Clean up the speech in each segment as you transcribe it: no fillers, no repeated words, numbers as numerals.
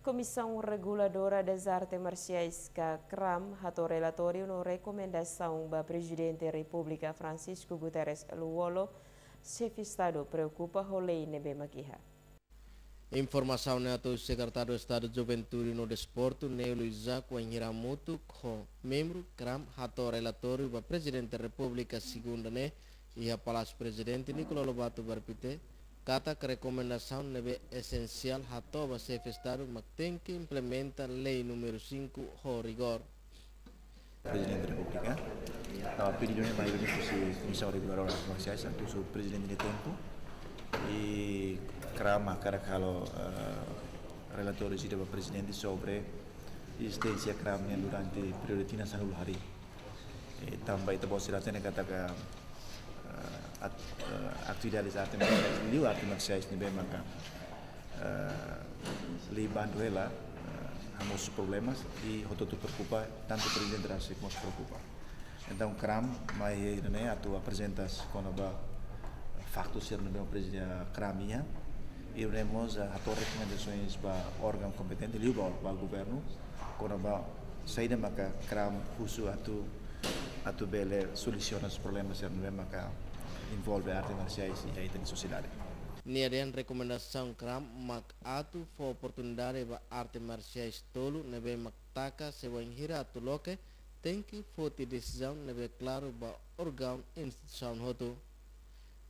Comissão Reguladora das Artes Marciais, CRAM, rato relatório no recomendação do Presidente da República Francisco Guterres Luolo, chefe de Estado preocupa rolê nebe maquiha. Informação do secretário de Estado de Juventude e no Desporto, Nelo Isaac Hiramuto, com membro CRAM, rato relatório do Presidente da República segunda e a Palácio Presidente Nicolau Lobato Barpite, Kata que recomendação é essencial a chefe de Estado, mas tem que implementar a lei número 5 com rigor. Presidente da República, estava pedindo uma comissão reguladora das marciais, antes o Presidente de tempo, e crama cara kalau relatório do Presidente sobre existência crama durante período de 10 hari. Também está bom katakan atividades artes marciais ni bem maka liban ela hamos problemas e o todo preocupa tanto o presidente da como se preocupa. Então CRAM mai ne atu apresentas com a facto ser no presidente CRAMia e iremos a recomendações para órgão competente ali para o governo com a saída maka CRAM uso atu bele soluciona os problemas ser no maka envolve artes marciais e a na sociedade. Niarian recomendação CRAM mak atu for oportunidade para artes marciais tolo nebe maktaka se vai hira atu loke tem que foti decisão nebe claro para órgão instituição hotu.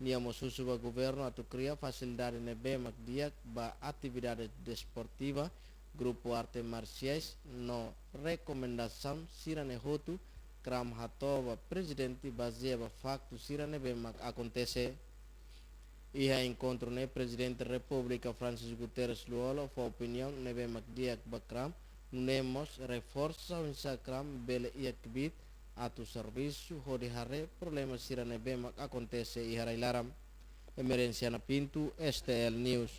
Niamo susu para governo atu cria facilidade nebe mak dia para atividade desportiva grupo artes marciais no recomendação sirane hotu CRAM hatova presidente baseava facto sirane bem acontece e a encontro ne presidente da República Francisco Guterres Luolo foi opinião ne bem dia CRAM nemos reforça o CRAM bele e akbit atu serviço hodi hare problema sirane bem acontece e harailaram emergência na Pinto STL News.